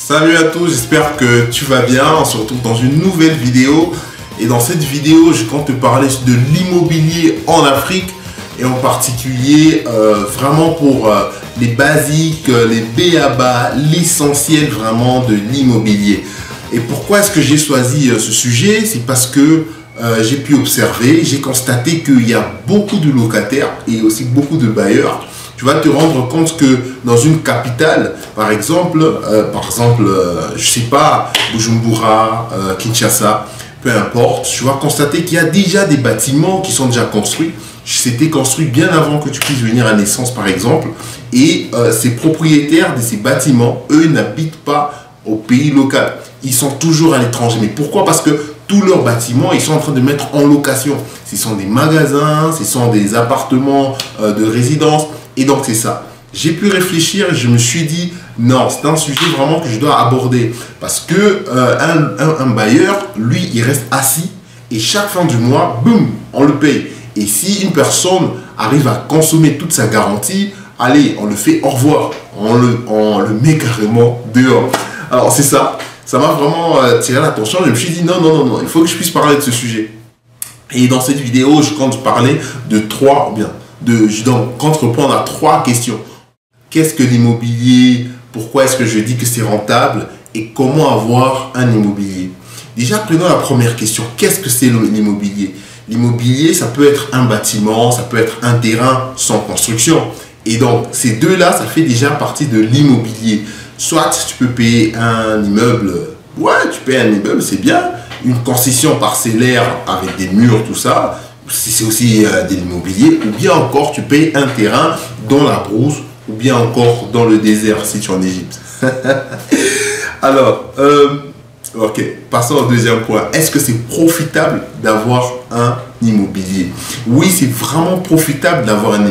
Salut à tous, j'espère que tu vas bien. On se retrouve dans une nouvelle vidéo. Et dans cette vidéo, je compte te parler de l'immobilier en Afrique. Et en particulier, vraiment pour les basiques, les b.a.-ba, l'essentiel vraiment de l'immobilier. Et pourquoi est-ce que j'ai choisi ce sujet? C'est parce que j'ai pu observer, j'ai constaté qu'il y a beaucoup de locataires et aussi beaucoup de bailleurs. Tu vas te rendre compte que dans une capitale, par exemple, je sais pas, Bujumbura, Kinshasa, peu importe, tu vas constater qu'il y a déjà des bâtiments qui sont déjà construits. C'était construit bien avant que tu puisses venir à naissance, par exemple. Et ces propriétaires de ces bâtiments, eux, n'habitent pas au pays local. Ils sont toujours à l'étranger. Mais pourquoi? Parce que tous leurs bâtiments, ils sont en train de mettre en location. Ce sont des magasins, ce sont des appartements de résidence. Et donc, c'est ça. J'ai pu réfléchir et je me suis dit, non, c'est un sujet vraiment que je dois aborder. Parce que un bailleur, lui, il reste assis et chaque fin du mois, boum, on le paye. Et si une personne arrive à consommer toute sa garantie, allez, on le fait au revoir. On le met carrément dehors. Alors, c'est ça. Ça m'a vraiment tiré l'attention. Je me suis dit, non, il faut que je puisse parler de ce sujet. Et dans cette vidéo, je compte parler de je compte répondre à 3 questions. Qu'est-ce que l'immobilier? Pourquoi est-ce que je dis que c'est rentable? Et comment avoir un immobilier? Déjà, prenons la première question. Qu'est-ce que c'est l'immobilier? L'immobilier, ça peut être un bâtiment, ça peut être un terrain sans construction. Et donc, ces deux-là, ça fait déjà partie de l'immobilier. Soit tu peux payer un immeuble. Ouais, tu payes un immeuble, c'est bien. Une concession parcellaire avec des murs, tout ça, c'est aussi de l'immobilier. Ou bien encore, tu payes un terrain dans la brousse ou bien encore dans le désert si tu es en Égypte. Alors, ok, passons au deuxième point. Est-ce que c'est profitable d'avoir un immobilier? Oui, c'est vraiment profitable d'avoir un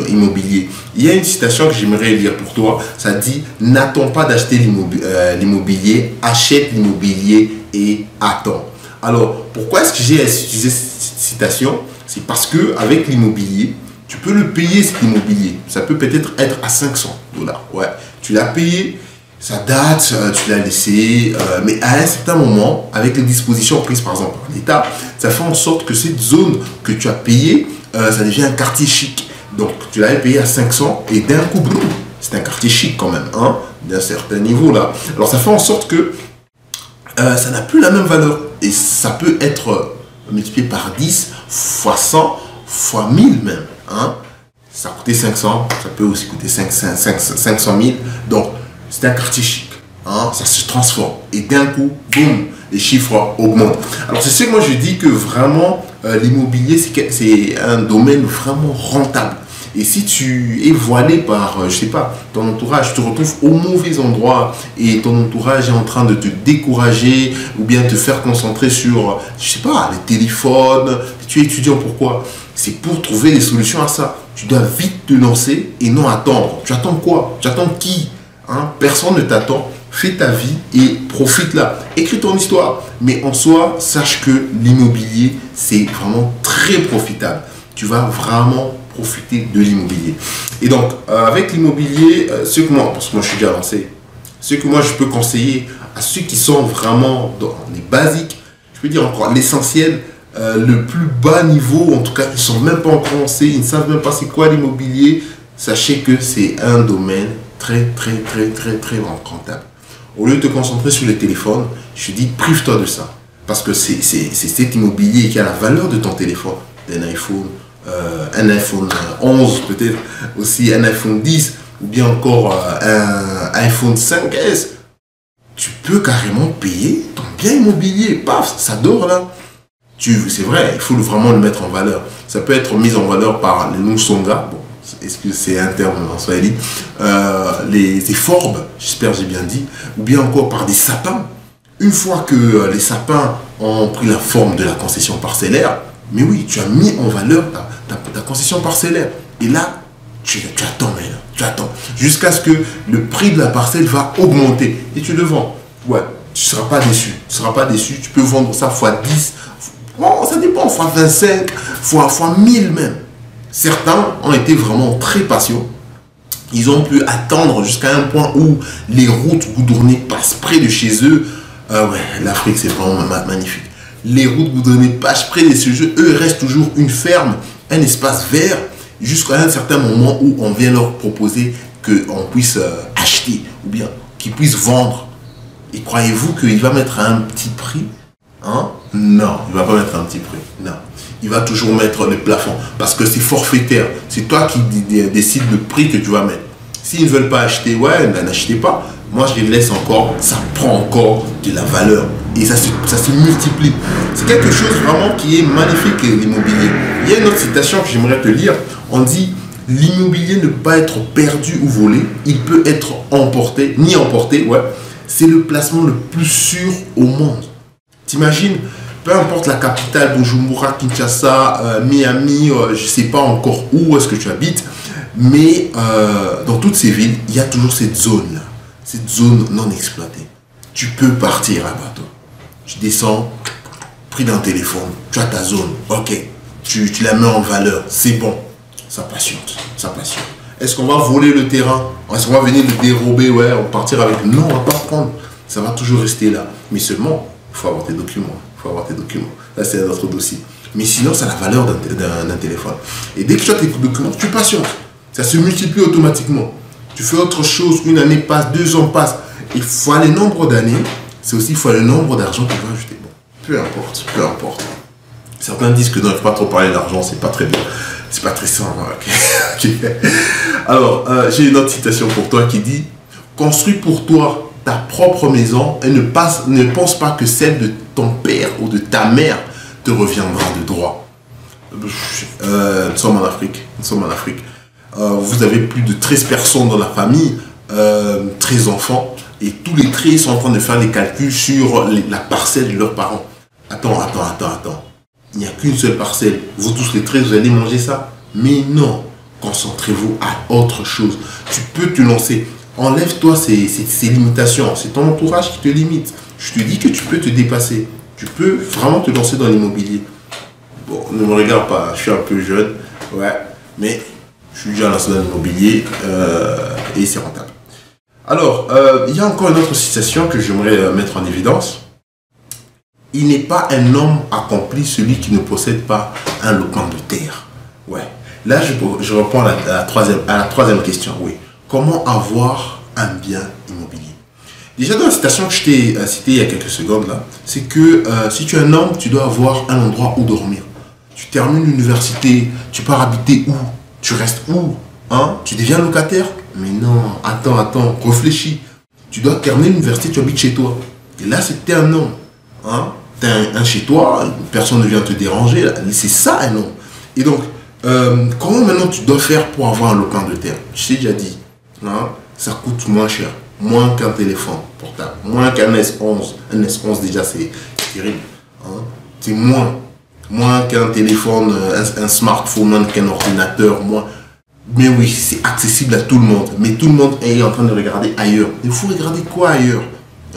immobilier. Il y a une citation que j'aimerais lire pour toi. Ça dit, n'attends pas d'acheter l'immobilier, achète l'immobilier et attends. Alors, pourquoi est-ce que j'ai utilisé cette citation? C'est parce que avec l'immobilier, tu peux le payer cet immobilier. Ça peut peut-être être à 500 $. Ouais, tu l'as payé. Ça date, tu l'as laissé, mais à un certain moment, avec les dispositions prises par exemple par l'État, ça fait en sorte que cette zone que tu as payée, ça devient un quartier chic. Donc, tu l'avais payé à 500 et d'un coup, boum, c'est un quartier chic quand même, hein, d'un certain niveau là. Alors, ça fait en sorte que ça n'a plus la même valeur et ça peut être multiplié par 10, fois 100, fois 1000 même. Hein. Ça coûtait 500, ça peut aussi coûter 500 000. Donc, c'est un quartier chic, hein, ça se transforme et d'un coup, boum, les chiffres augmentent. Alors c'est ce que moi je dis que vraiment l'immobilier c'est un domaine vraiment rentable. Et si tu es voilé par, je sais pas, ton entourage, tu te retrouves au mauvais endroit et ton entourage est en train de te décourager ou bien te faire concentrer sur, je sais pas, les téléphones, tu es étudiant, pourquoi? C'est pour trouver des solutions à ça. Tu dois vite te lancer et non attendre. Tu attends quoi? Tu attends qui? Hein, personne ne t'attend, fais ta vie et profite là. Écris ton histoire. Mais en soi, sache que l'immobilier, c'est vraiment très profitable. Tu vas vraiment profiter de l'immobilier. Et donc, avec l'immobilier, parce que moi je suis déjà lancé, ce que moi je peux conseiller à ceux qui sont vraiment dans les basiques, je peux dire encore l'essentiel, le plus bas niveau, en tout cas, ils ne sont même pas encore lancés, ils ne savent même pas c'est quoi l'immobilier. Sachez que c'est un domaine très rentable. Au lieu de te concentrer sur le téléphone, je te dis prive-toi de ça. Parce que c'est cet immobilier qui a la valeur de ton téléphone, d'un iPhone, un iPhone 11 peut-être, aussi un iPhone 10 ou bien encore un iPhone 5S. Tu peux carrément payer ton bien immobilier. Paf, ça dort là. C'est vrai, il faut vraiment le mettre en valeur. Ça peut être mis en valeur par les Lusonga. Bon, est-ce que c'est un terme en swahili? Les forbes, j'espère que j'ai bien dit, ou bien encore par des sapins. Une fois que les sapins ont pris la forme de la concession parcellaire, mais oui, tu as mis en valeur ta concession parcellaire. Et là, tu attends, mais là, tu attends. Jusqu'à ce que le prix de la parcelle va augmenter. Et tu le vends. Ouais, tu ne seras pas déçu. Tu ne seras pas déçu. Tu peux vendre ça fois 10. Bon, ça dépend, fois 25, fois 1000 même. Certains ont été vraiment très patients. Ils ont pu attendre jusqu'à un point où les routes goudronnées passent près de chez eux. Ouais, l'Afrique, c'est vraiment magnifique. Les routes goudronnées passent près de chez eux. Eux, restent toujours une ferme, un espace vert, jusqu'à un certain moment où on vient leur proposer qu'on puisse acheter ou bien qu'ils puissent vendre. Et croyez-vous qu'il va mettre un petit prix? Hein? Non, il ne va pas mettre un petit prix. Non. Il va toujours mettre le plafond parce que c'est forfaitaire. C'est toi qui décides le prix que tu vas mettre. S'ils ne veulent pas acheter, ouais, n'achetez pas. Moi, je les laisse encore. Ça prend encore de la valeur. Et ça se multiplie. C'est quelque chose vraiment qui est magnifique, l'immobilier. Il y a une autre citation que j'aimerais te lire. On dit, l'immobilier ne peut pas être perdu ou volé. Il peut être emporté, ni emporté, ouais. C'est le placement le plus sûr au monde. T'imagines, peu importe la capitale, Bujumbura, Kinshasa, Miami, je ne sais pas encore où est-ce que tu habites, mais dans toutes ces villes, il y a toujours cette zone-là, cette zone non exploitée. Tu peux partir là-bas, toi. Tu descends, pris d'un téléphone, tu as ta zone, ok, tu la mets en valeur, c'est bon, ça patiente, ça patiente. Est-ce qu'on va voler le terrain? Est-ce qu'on va venir le dérober? Ouais, on va partir avec. Non, on va pas prendre. Ça va toujours rester là. Mais seulement, il faut avoir tes documents. Il faut avoir tes documents. Là, c'est notre dossier. Mais sinon, c'est la valeur d'un téléphone. Et dès que tu as tes documents, tu patientes. Ça se multiplie automatiquement. Tu fais autre chose, une année passe, 2 ans passent. Il faut le nombre d'années. C'est aussi, il faut le nombre d'argent que tu vas ajouter. Bon, peu importe, peu importe. Certains disent que non, il ne faut pas trop parler d'argent, c'est pas très bien. C'est pas très simple. Okay. Alors, j'ai une autre citation pour toi qui dit « Construis pour toi ta propre maison et ne pense pas que celle de ton père ou de ta mère te reviendra de droit. » Nous sommes en Afrique. Nous sommes en Afrique. Vous avez plus de 13 personnes dans la famille, 13 enfants, et tous les 13 sont en train de faire les calculs sur la parcelle de leurs parents. Attends. Il n'y a qu'une seule parcelle. Vous tous les 13, vous allez manger ça? Mais non. Concentrez-vous à autre chose. Tu peux te lancer. Enlève-toi ces limitations. C'est ton entourage qui te limite. Je te dis que tu peux te dépasser. Tu peux vraiment te lancer dans l'immobilier. Bon, ne me regarde pas. Je suis un peu jeune. Ouais. Mais je suis déjà lancé dans l'immobilier. Et c'est rentable. Alors, il y a encore une autre citation que j'aimerais mettre en évidence. Il n'est pas un homme accompli celui qui ne possède pas un lopin de terre. Ouais. Là, je réponds à la troisième question. Oui. Comment avoir un bien immobilier? Déjà, dans la citation que je t'ai citée il y a quelques secondes, là, c'est que si tu es un homme, tu dois avoir un endroit où dormir. Tu termines l'université, tu pars habiter où? Tu restes où? Hein? Tu deviens locataire? Mais non, attends, réfléchis. Tu dois terminer l'université, tu habites chez toi. Et là, c'était un homme. Hein? Tu as un chez toi, personne ne vient te déranger. C'est ça un homme. Et donc, comment maintenant tu dois faire pour avoir un lopin de terre? Je t'ai déjà dit, hein? Ça coûte moins cher, moins qu'un téléphone portable, moins qu'un S11. Un S11 déjà c'est terrible. Hein? C'est moins qu'un téléphone, un smartphone, moins qu'un ordinateur, moins. Mais oui, c'est accessible à tout le monde. Mais tout le monde est en train de regarder ailleurs. Il faut regarder quoi ailleurs?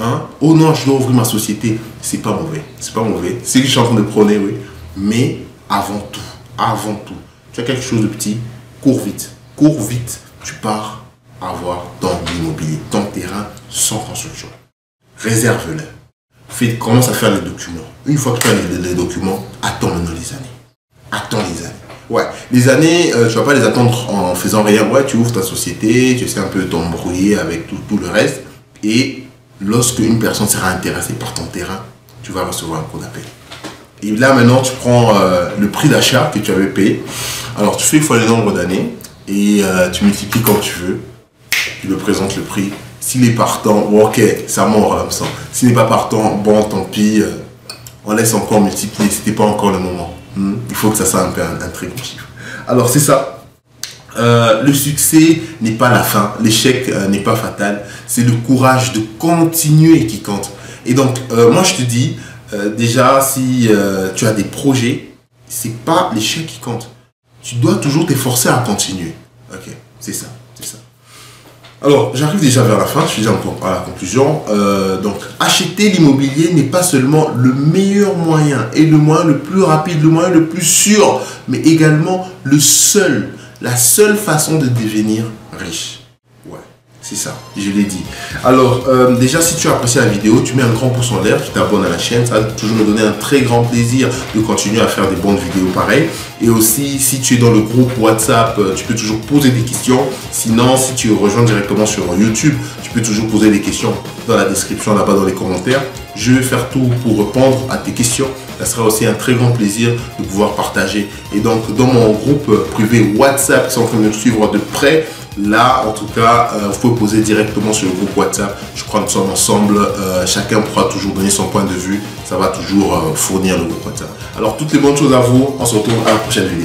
Hein? Oh non, je dois ouvrir ma société. C'est pas mauvais. C'est pas mauvais. C'est ce que je suis en train de prôner, oui. Mais avant tout, tu as quelque chose de petit, cours vite. Tu pars avoir ton immobilier, ton terrain sans construction. Réserve-le. Commence à faire les documents. Une fois que tu as les documents, attends maintenant les années. Ouais, les années, tu ne vas pas les attendre en faisant rien. Ouais, tu ouvres ta société, tu essaies un peu de t'embrouiller avec tout le reste. Et lorsque une personne sera intéressée par ton terrain, tu vas recevoir un coup d'appel. Et là, maintenant, tu prends le prix d'achat que tu avais payé. Alors, tu fais fois le nombre d'années et tu multiplies comme tu veux. Tu le présentes le prix. S'il est partant, bon, ok, ça mord là, me semble. S'il n'est pas partant, bon, tant pis. On laisse encore multiplier. C'était pas encore le moment. Il faut que ça soit un peu un très bon chiffre. Alors, c'est ça. Le succès n'est pas la fin. L'échec n'est pas fatal. C'est le courage de continuer qui compte. Et donc, moi, je te dis, déjà, si tu as des projets, c'est pas l'échec qui compte. Tu dois toujours t'efforcer à continuer. Ok, c'est ça. Alors, j'arrive déjà vers la fin, je suis déjà à la conclusion. Donc, acheter l'immobilier n'est pas seulement le meilleur moyen et le moyen le plus rapide, le moyen le plus sûr, mais également la seule façon de devenir riche. C'est ça, je l'ai dit. Alors, déjà, si tu as apprécié la vidéo, tu mets un grand pouce en l'air, tu t'abonnes à la chaîne. Ça va toujours me donner un très grand plaisir de continuer à faire des bonnes vidéos pareilles. Et aussi, si tu es dans le groupe WhatsApp, tu peux toujours poser des questions. Sinon, si tu rejoins directement sur YouTube, tu peux toujours poser des questions dans la description, là-bas dans les commentaires. Je vais faire tout pour répondre à tes questions. Ça sera aussi un très grand plaisir de pouvoir partager. Et donc, dans mon groupe privé WhatsApp, qui sont en train de me suivre de près, là, en tout cas, vous pouvez poser directement sur le groupe WhatsApp. Je crois que nous sommes ensemble. Chacun pourra toujours donner son point de vue. Ça va toujours fournir le groupe WhatsApp. Alors, toutes les bonnes choses à vous. On se retrouve à la prochaine vidéo.